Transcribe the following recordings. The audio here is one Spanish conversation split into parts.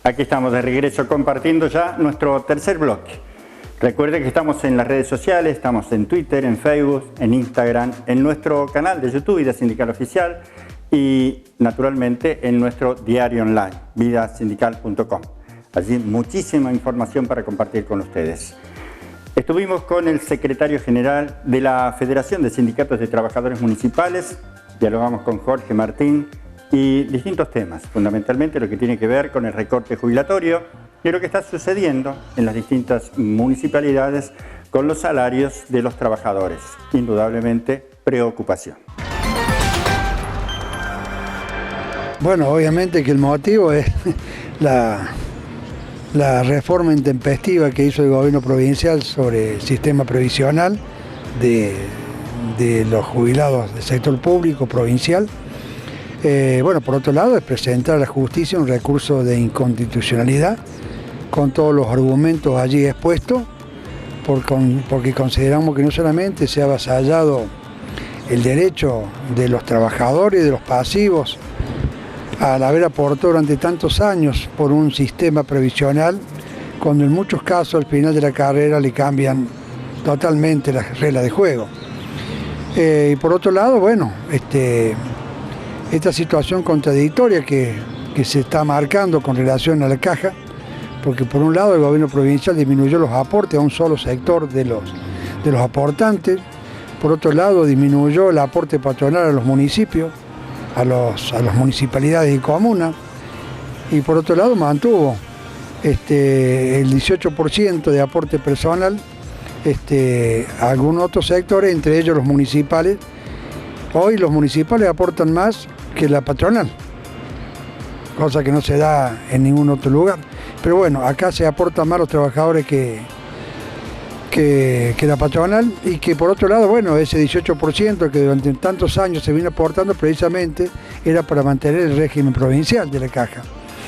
Aquí estamos de regreso compartiendo ya nuestro tercer bloque. Recuerde que estamos en las redes sociales, estamos en Twitter, en Facebook, en Instagram, en nuestro canal de YouTube Vida Sindical Oficial y naturalmente en nuestro diario online, vidasindical.com. Allí muchísima información para compartir con ustedes. Estuvimos con el secretario general de la Federación de Sindicatos de Trabajadores Municipales, dialogamos con Jorge Martín y distintos temas, fundamentalmente lo que tiene que ver con el recorte jubilatorio y lo que está sucediendo en las distintas municipalidades con los salarios de los trabajadores. Indudablemente, preocupación. Bueno, obviamente que el motivo es la reforma intempestiva que hizo el gobierno provincial sobre el sistema previsional de los jubilados del sector público provincial. Bueno, por otro lado, es presentar a la justicia un recurso de inconstitucionalidad con todos los argumentos allí expuestos, porque consideramos que no solamente se ha avasallado el derecho de los trabajadores y de los pasivos al haber aportado durante tantos años por un sistema previsional, cuando en muchos casos al final de la carrera le cambian totalmente las reglas de juego. Y por otro lado, bueno, esta situación contradictoria que se está marcando con relación a la caja, porque por un lado el gobierno provincial disminuyó los aportes a un solo sector de los aportantes, por otro lado disminuyó el aporte patronal a los municipios, a las municipalidades y comunas, y por otro lado mantuvo el 18% de aporte personal a algunos otros sectores, entre ellos los municipales. Hoy los municipales aportan más que la patronal, cosa que no se da en ningún otro lugar. Pero bueno, acá se aportan más los trabajadores que la patronal, y que por otro lado, bueno, ese 18% que durante tantos años se viene aportando precisamente era para mantener el régimen provincial de la caja.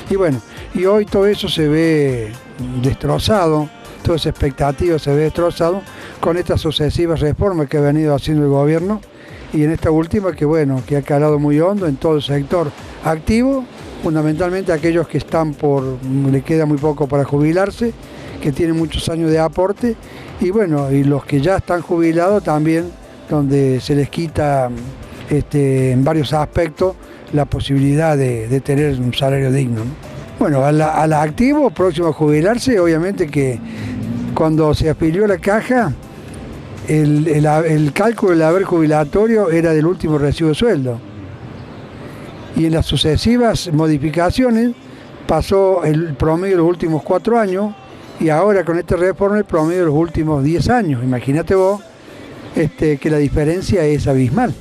Y bueno, y hoy todo eso se ve destrozado, toda esa expectativa se ve destrozado con estas sucesivas reformas que ha venido haciendo el gobierno, y en esta última que bueno, que ha calado muy hondo en todo el sector activo, fundamentalmente aquellos que están le queda muy poco para jubilarse, que tienen muchos años de aporte, y bueno, y los que ya están jubilados también, donde se les quita en varios aspectos la posibilidad de tener un salario digno, ¿no? Bueno, a la activo, próximo a jubilarse, obviamente que cuando se afilió a la caja, el cálculo del haber jubilatorio era del último recibo de sueldo. Y en las sucesivas modificaciones pasó el promedio de los últimos 4 años, y ahora con esta reforma el promedio de los últimos 10 años. Imagínate vos que la diferencia es abismal.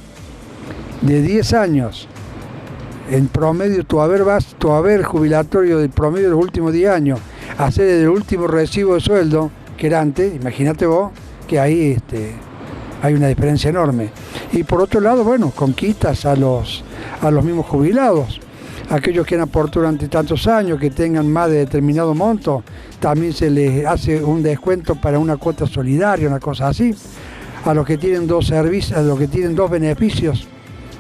De 10 años, en promedio tu haber jubilatorio del promedio de los últimos 10 años, a ser el último recibo de sueldo que era antes, imagínate vos que ahí hay una diferencia enorme. Y por otro lado, bueno, conquistas a los mismos jubilados. Aquellos que han aportado durante tantos años, que tengan más de determinado monto, también se les hace un descuento para una cuota solidaria, una cosa así. A los que tienen dos servicios, a los que tienen 2 beneficios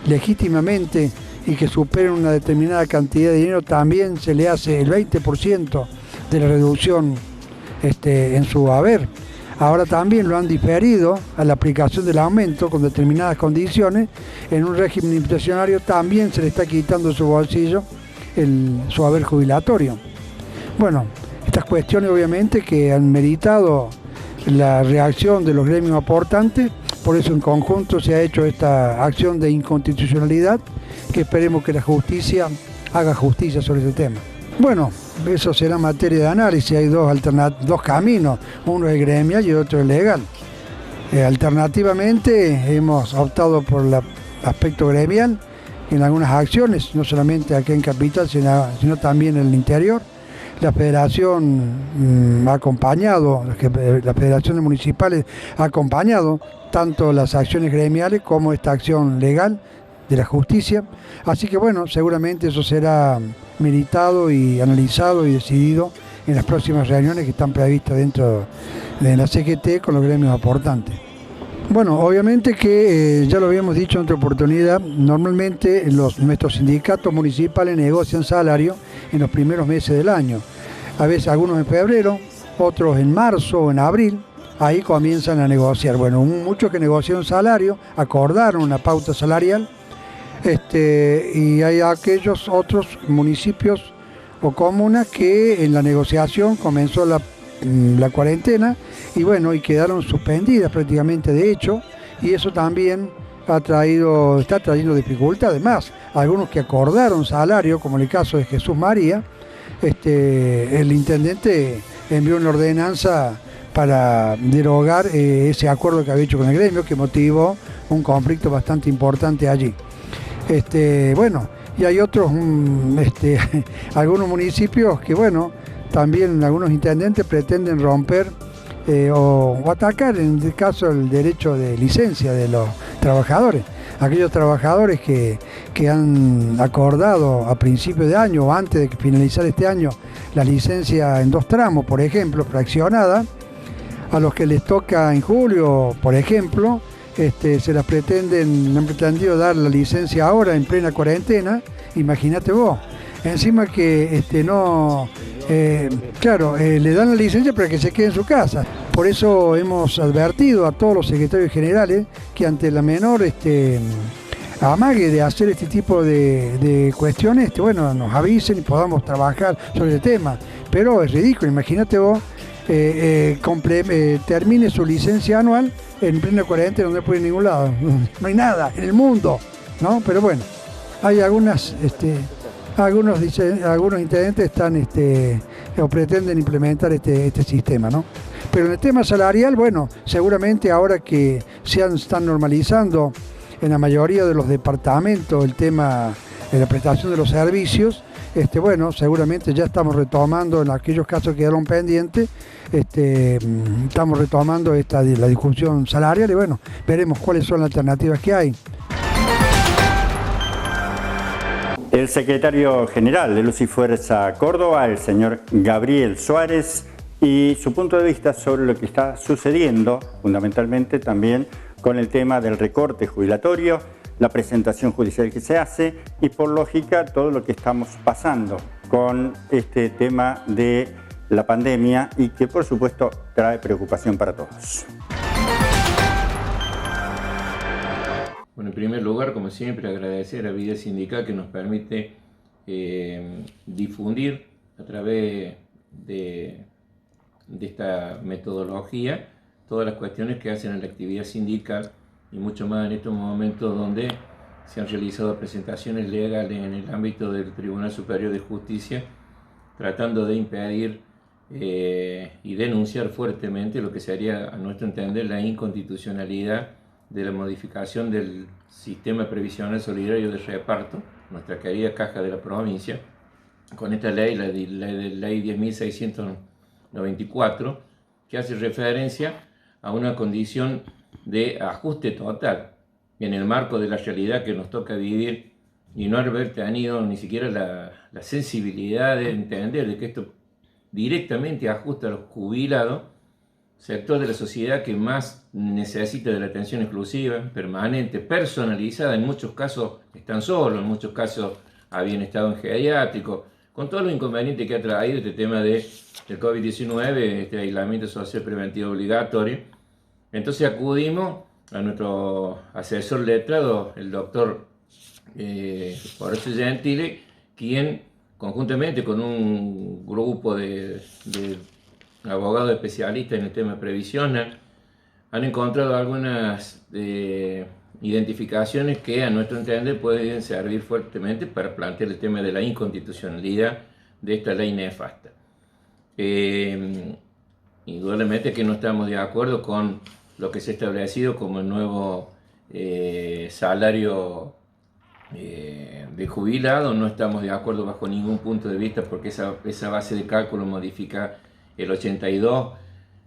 legítimamente y que superen una determinada cantidad de dinero, también se le hace el 20% de la reducción en su haber. Ahora también lo han diferido a la aplicación del aumento con determinadas condiciones. En un régimen inflacionario también se le está quitando de su bolsillo su haber jubilatorio. Bueno, estas cuestiones obviamente que han meritado la reacción de los gremios aportantes, por eso en conjunto se ha hecho esta acción de inconstitucionalidad, que esperemos que la justicia haga justicia sobre ese tema. Bueno, eso será materia de análisis. Hay dos caminos, uno es gremial y otro es legal. Alternativamente hemos optado por el aspecto gremial en algunas acciones, no solamente aquí en Capital, sino también en el interior. La Federación ha acompañado, la Federación de Municipales ha acompañado tanto las acciones gremiales como esta acción legal de la justicia. Así que bueno, seguramente eso será meditado y analizado y decidido en las próximas reuniones que están previstas dentro de la CGT con los gremios aportantes. Bueno, obviamente que ya lo habíamos dicho en otra oportunidad, normalmente nuestros sindicatos municipales negocian salario en los primeros meses del año. A veces algunos en febrero, otros en marzo o en abril, ahí comienzan a negociar. Bueno, muchos que negociaron salario, acordaron una pauta salarial, y hay aquellos otros municipios o comunas que en la negociación comenzó la cuarentena y bueno, y quedaron suspendidas prácticamente de hecho, y eso también está trayendo dificultades más. Algunos que acordaron salario, como en el caso de Jesús María, el intendente envió una ordenanza para derogar ese acuerdo que había hecho con el gremio, que motivó un conflicto bastante importante allí. Bueno, y hay otros, algunos municipios que, bueno, también algunos intendentes pretenden romper o atacar, en este caso, el derecho de licencia de los trabajadores. Aquellos trabajadores que han acordado a principios de año o antes de finalizar este año la licencia en 2 tramos, por ejemplo, fraccionada, a los que les toca en julio, por ejemplo, se las han pretendido dar la licencia ahora en plena cuarentena, imagínate vos. Encima que le dan la licencia para que se quede en su casa. Por eso hemos advertido a todos los secretarios generales que ante la menor amague de hacer este tipo de cuestiones, bueno, nos avisen y podamos trabajar sobre el tema. Pero es ridículo, imagínate vos, termine su licencia anual en plena cuarentena, no puede ir a ningún lado, no hay nada en el mundo, ¿no? Pero bueno, hay algunos intendentes están o pretenden implementar este sistema, ¿no? Pero en el tema salarial, bueno, seguramente ahora que están normalizando en la mayoría de los departamentos el tema de la prestación de los servicios, bueno, seguramente ya estamos retomando en aquellos casos que quedaron pendientes, estamos retomando la discusión salarial y bueno, veremos cuáles son las alternativas que hay. El secretario general de Luz y Fuerza Córdoba, el señor Gabriel Suárez, y su punto de vista sobre lo que está sucediendo, fundamentalmente también con el tema del recorte jubilatorio, la presentación judicial que se hace y por lógica todo lo que estamos pasando con este tema de la pandemia y que por supuesto trae preocupación para todos. Bueno, en primer lugar, como siempre, agradecer a Vida Sindical que nos permite difundir a través de esta metodología todas las cuestiones que hacen en la actividad sindical y mucho más en estos momentos donde se han realizado presentaciones legales en el ámbito del Tribunal Superior de Justicia tratando de impedir y denunciar fuertemente lo que sería, a nuestro entender, la inconstitucionalidad de la modificación del sistema previsional solidario de reparto, nuestra querida caja de la provincia, con esta ley, la ley 10.694, que hace referencia a una condición de ajuste total en el marco de la realidad que nos toca vivir y no haber tenido ni siquiera la sensibilidad de entender de que esto directamente ajusta a los jubilados, sector de la sociedad que más necesita de la atención exclusiva, permanente, personalizada. En muchos casos están solos, en muchos casos habían estado en geriátrico, con todo lo inconveniente que ha traído este tema del COVID-19, este aislamiento social preventivo obligatorio. Entonces acudimos a nuestro asesor letrado, el doctor Horacio Gentile, quien conjuntamente con un grupo de abogados especialistas en el tema previsional han encontrado algunas identificaciones que a nuestro entender pueden servir fuertemente para plantear el tema de la inconstitucionalidad de esta ley nefasta. Indudablemente que no estamos de acuerdo con lo que se ha establecido como el nuevo salario de jubilado, no estamos de acuerdo bajo ningún punto de vista porque esa base de cálculo modifica el 82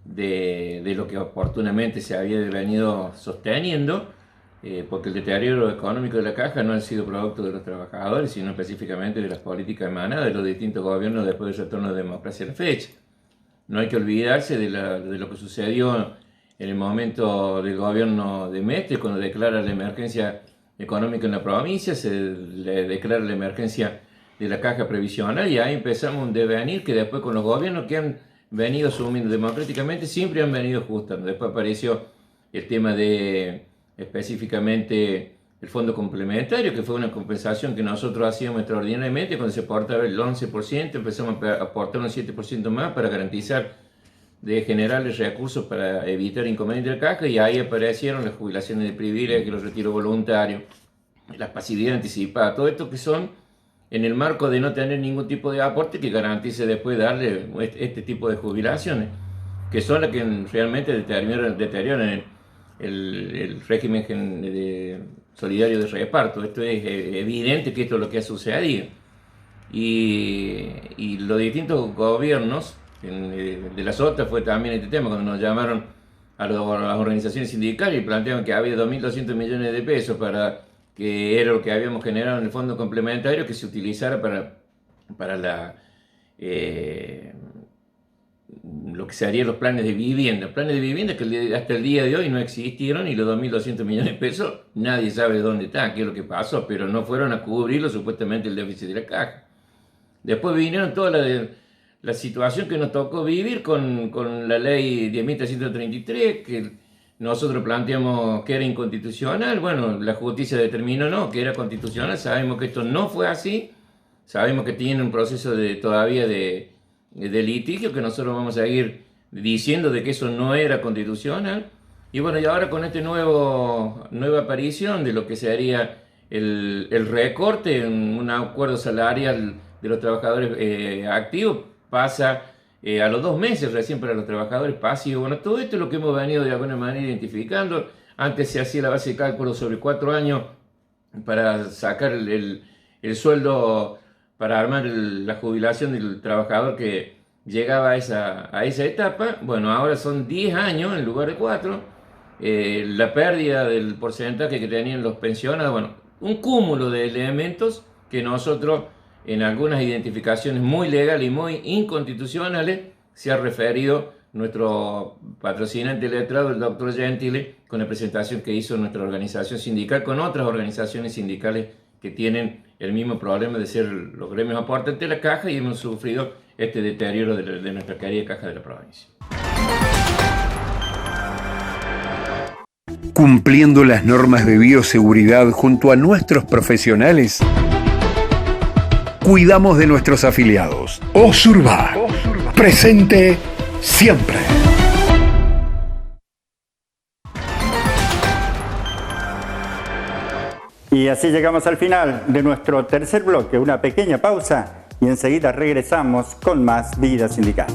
de lo que oportunamente se había venido sosteniendo, porque el deterioro económico de la caja no ha sido producto de los trabajadores, sino específicamente de las políticas emanadas de los distintos gobiernos después del retorno de democracia a la fecha. No hay que olvidarse de lo que sucedió en el momento del gobierno de Mestre, cuando declara la emergencia económica en la provincia, se le declara la emergencia de la caja previsional y ahí empezamos un devenir que después con los gobiernos que han venido asumiendo democráticamente siempre han venido ajustando. Después apareció el tema de específicamente el fondo complementario, que fue una compensación que nosotros hacíamos extraordinariamente cuando se aportaba el 11%, empezamos a aportar un 7% más para garantizar de generarles recursos para evitar inconvenientes de la caja, y ahí aparecieron las jubilaciones de privilegio, los retiros voluntarios, las pasividades anticipadas, todo esto que son en el marco de no tener ningún tipo de aporte que garantice después darle este tipo de jubilaciones, que son las que realmente deterioran el régimen solidario de reparto. Esto es evidente que esto es lo que ha sucedido. Y los distintos gobiernos, de la SOTA fue también este tema, cuando nos llamaron a las organizaciones sindicales y planteaban que había 2.200 millones de pesos que era lo que habíamos generado en el fondo complementario, que se utilizara para lo que serían los planes de vivienda. Planes de vivienda que hasta el día de hoy no existieron, y los 2.200 millones de pesos nadie sabe dónde están, qué es lo que pasó, pero no fueron a cubrirlo supuestamente el déficit de la caja. Después vinieron toda la situación que nos tocó vivir con la ley 10.333, que nosotros planteamos que era inconstitucional. Bueno, la justicia determinó que era constitucional. Sabemos que esto no fue así, sabemos que tiene un proceso todavía de litigio, que nosotros vamos a ir diciendo de que eso no era constitucional. Y bueno, y ahora con nueva aparición de lo que sería el recorte en un acuerdo salarial de los trabajadores activos, pasa a los 2 meses recién para los trabajadores pasivos. Bueno, todo esto es lo que hemos venido de alguna manera identificando. Antes se hacía la base de cálculo sobre 4 años para sacar el sueldo, para armar la jubilación del trabajador que llegaba a esa etapa. Bueno, ahora son 10 años en lugar de 4. La pérdida del porcentaje que tenían los pensionados, bueno, un cúmulo de elementos que nosotros, en algunas identificaciones muy legales y muy inconstitucionales, se ha referido nuestro patrocinante letrado, el doctor Gentile, con la presentación que hizo nuestra organización sindical con otras organizaciones sindicales que tienen el mismo problema de ser los gremios aportantes de la caja, y hemos sufrido este deterioro de nuestra querida caja de la provincia. Cumpliendo las normas de bioseguridad junto a nuestros profesionales, cuidamos de nuestros afiliados. OSURBA, presente siempre. Y así llegamos al final de nuestro tercer bloque, una pequeña pausa y enseguida regresamos con más Vida Sindical.